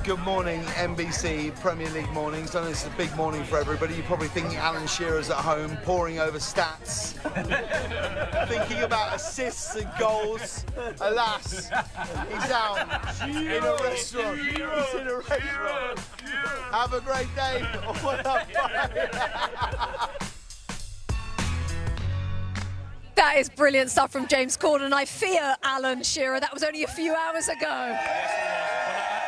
Good morning, NBC Premier League mornings. I know it's a big morning for everybody. You're probably thinking Alan Shearer's at home, poring over stats, thinking about assists and goals. Alas, he's out in a restaurant. He's in a restaurant. Have a great day. That is brilliant stuff from James Corden. I fear Alan Shearer. That was only a few hours ago.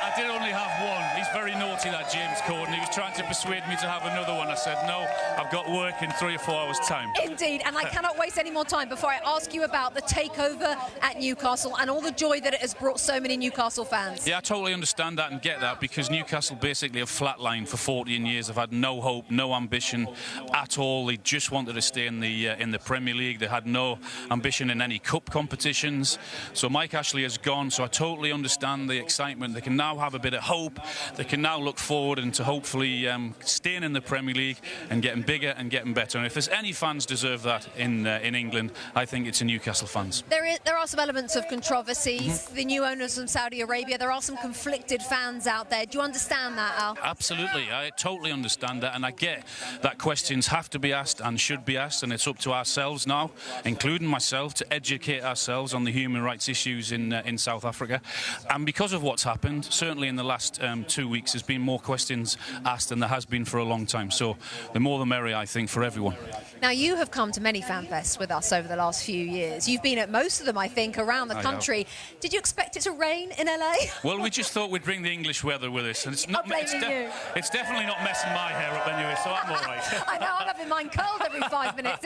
I did only have one. He's very naughty, that James Corden. He was trying to persuade me to have another one. I said, no, I've got work in 3 or 4 hours' time. Indeed, and I cannot waste any more time before I ask you about the takeover at Newcastle and all the joy that it has brought so many Newcastle fans. Yeah, I totally understand that and get that, because Newcastle basically have flatlined for 14 years. They've had no hope, no ambition at all. They just wanted to stay in the Premier League. They had no ambition in any cup competitions. So Mike Ashley has gone, so I totally understand the excitement. They can now have a bit of hope. They can now look forward into hopefully staying in the Premier League and getting bigger and getting better. And if there's any fans deserve that in England, I think it's the Newcastle fans. There are some elements of controversies. The new owners from Saudi Arabia, there are some conflicted fans out there. Do you understand that, Al? Absolutely. I totally understand that, and I get that questions have to be asked and should be asked, and it's up to ourselves now, including myself, to educate ourselves on the human rights issues in South Africa. And because of what's happened, certainly in the last 2 weeks, there's been more questions asked than there has been for a long time. So the more the merrier, I think, for everyone. Now, you have come to many fan fests with us over the last few years. You've been at most of them, I think, around the country. Did you expect it to rain in LA? Well, we just thought we'd bring the English weather with us. And it's definitely not messing my hair up anyway, so I'm all right. I know, I'm having mine curled every 5 minutes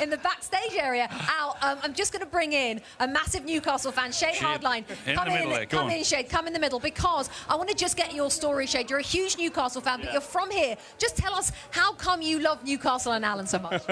in the backstage area. Al, I'm just going to bring in a massive Newcastle fan, Shade Hardline. Come in, Shade, come in the middle, because I want to just get your story, Shade. You're a huge Newcastle fan, but you're from here. Just tell us, how come you love Newcastle and Alan so much?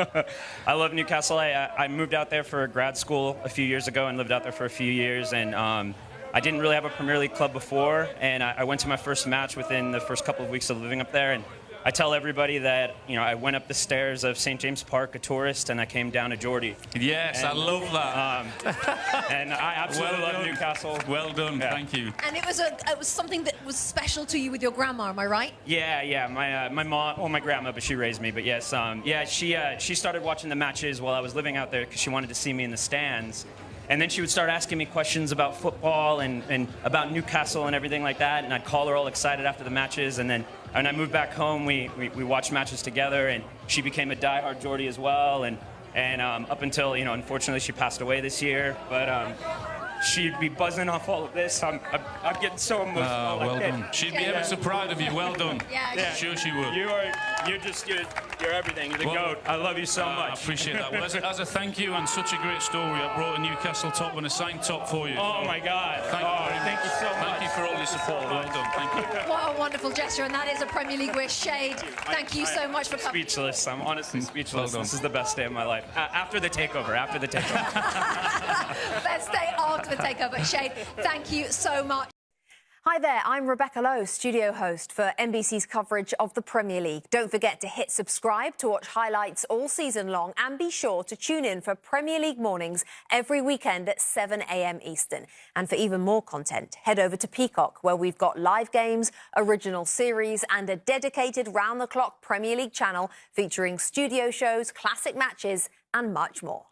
I love Newcastle. I moved out there for grad school a few years ago and lived out there for a few years. And I didn't really have a Premier League club before. And I went to my first match within the first couple of weeks of living up there. And I tell everybody that, you know, I went up the stairs of St. James Park, a tourist, and I came down to Geordie. Yes, and I love that. And I absolutely love Newcastle. Well done, thank you. And it was something that was special to you with your grandma, am I right? Yeah. My mom, well, my grandma, but she raised me. But yes, she started watching the matches while I was living out there because she wanted to see me in the stands. And then she would start asking me questions about football and about Newcastle and everything like that. And I'd call her all excited after the matches. And then when I moved back home, we watched matches together. And she became a diehard Geordie as well. And up until, you know, unfortunately she passed away this year. But she'd be buzzing off all of this. I'm getting so emotional. Well done. She'd be ever so proud of you. Well done. Yeah. Sure she would. You're everything. You're the GOAT. I love you so much. I appreciate that. Well, as a thank you and such a great story, I brought a Newcastle top and a signed top for you. Oh my God. Thank you so much. Thank you for all your support. Well done. Thank you. What a wonderful gesture, and that is a Premier League wish. Shade, thank you so much for coming. Speechless. I'm honestly speechless. This is the best day of my life. After the takeover. Best day after the takeover. Shade, thank you so much. Hi there, I'm Rebecca Lowe, studio host for NBC's coverage of the Premier League. Don't forget to hit subscribe to watch highlights all season long, and be sure to tune in for Premier League mornings every weekend at 7 a.m. Eastern. And for even more content, head over to Peacock, where we've got live games, original series and a dedicated round-the-clock Premier League channel featuring studio shows, classic matches and much more.